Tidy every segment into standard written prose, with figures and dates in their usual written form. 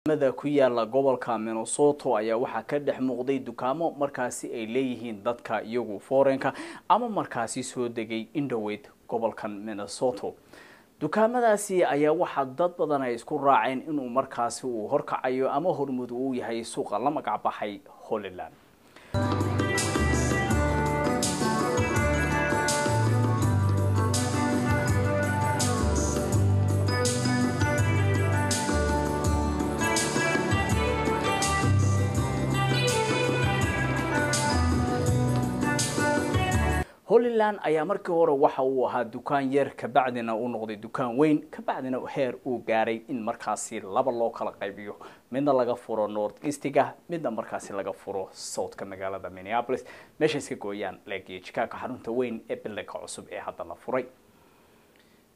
mada ku yaala gobolka Minnesota ayaa waxa ka dhex muuqday dukaamo markaasi ay leeyihiin dadka iyagu foreign-ka ama markaasi soo degay indhaweyd gobolkan Minnesota. dukaamadaasi ayaa waxa dad badan ay isku raaceen inuu markaasi uu horkacayo ama hormud uu yahay suuqa la magac baxay Holy Land. Holy Land ayaa markii hore waxa uu ahaa dukaan yar ka bacdina uu noqday dukaan weyn ka bacdina heer uu gaaray in markaasi laba loo kala qaybiyo midna laga furo North East-ga midna markaasi laga furo South-ka magaalada Minneapolis meesha iska gooyaan Lake Chicago xarunta weyn ee bilka cusub ee hadda la furay.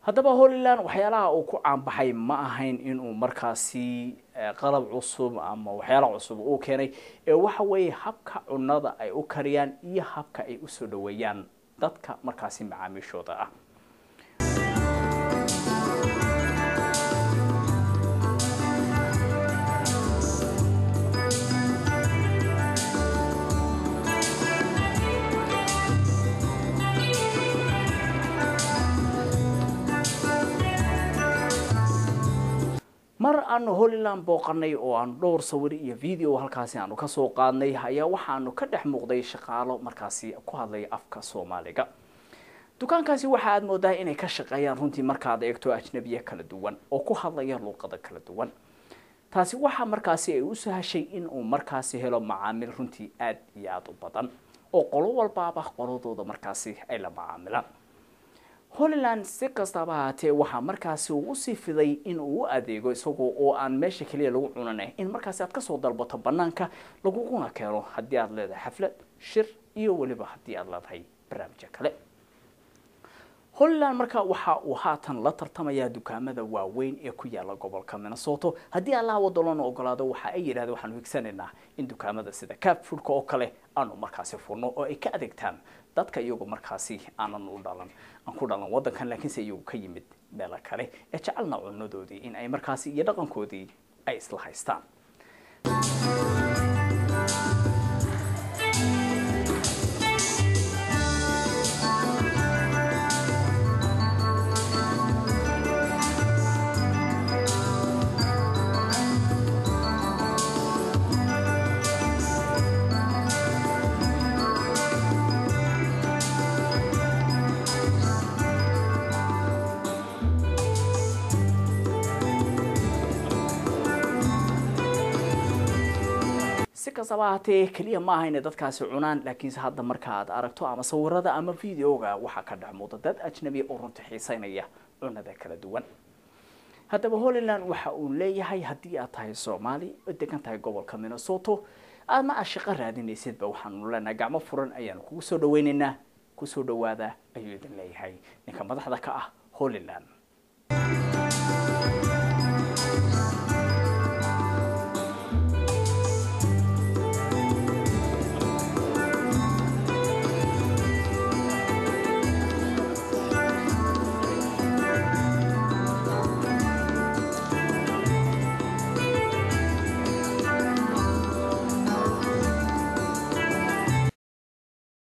haddaba Holy Land waxyaalaha uu ku caan baxay ma ahayn inuu markaasi qalab cusub ama waxyaalaha cusub uu keenay ee waxa weeye habka cunada ay u kariyaan iyo habka ay u soo dhaweeyaan dadka markaasi macaamiishooda ah. mar aan Holy Land booqanay oo aan dhowr sawir iyo video halkaasi aanu ka soo qaadnay ayaa waxaanu ka dhex muuqday shaqaalo markaasi ku hadlay afka Soomaaliga. dukaankaasi waxa aad moodaa inay ka shaqeeyaan runtii markaad eegto ajnabiye kala duwan oo ku hadlaya luqado kala duwan. taasi waxa markaasi ay u sahashay in uu markaasi helo macaamiil runtii aad iyo aad u badan oo qolo walbaaba qoladooda markaasi ay la macaamilaan. Holy Land si kastaba haatee waxa markaasi uu sii fiday in uu adeego isagoo oo aan meesha kaliya lagu cunanay in markaasi aad ka soo dalbato banaanka laguna keeno haddii aad leedahay xaflad shir iyo waliba haddii aad leedahay barnaamij kale. Holy Land marka waxa uu haatan la tartamaya dukaamada waaweyn ee ku yaala gobolka Minnesota haddii Allah wadolana ogolaado waxa ay yiraahdeen waxaan higsanayna in dukaamada sida Cap Food oo kale aanu markaasi furno oo ay ka adeegtaan dadka iyagu markaasi aanan u dhalan aan ku dhalan wadankan laakiin se iyagu ka yimid meel kale ee jecelna cunadoodii in ay markaasi iyo dhaqankoodii ay isla haystaan. kasabaatee kaliya ma ahayn dadkaasi cunaan laakiin hadda marka aad aragto ama sawirada ama videoga waxa ka dhex muuqda dad ajnabi oo runtii xiisaynaya cunada kala duwan. haddaba Holy Land waxa uu leeyahay haddii aad tahay Soomaali oo degan tahay gobolka Minnesota ama shaqo raadinaysid waxaan leenahay gacmo furan ayaan kugu soo dhaweynaynaa ku soo dhawaada ayuu idin leeyahay ninka madaxda ka ah Holy Land.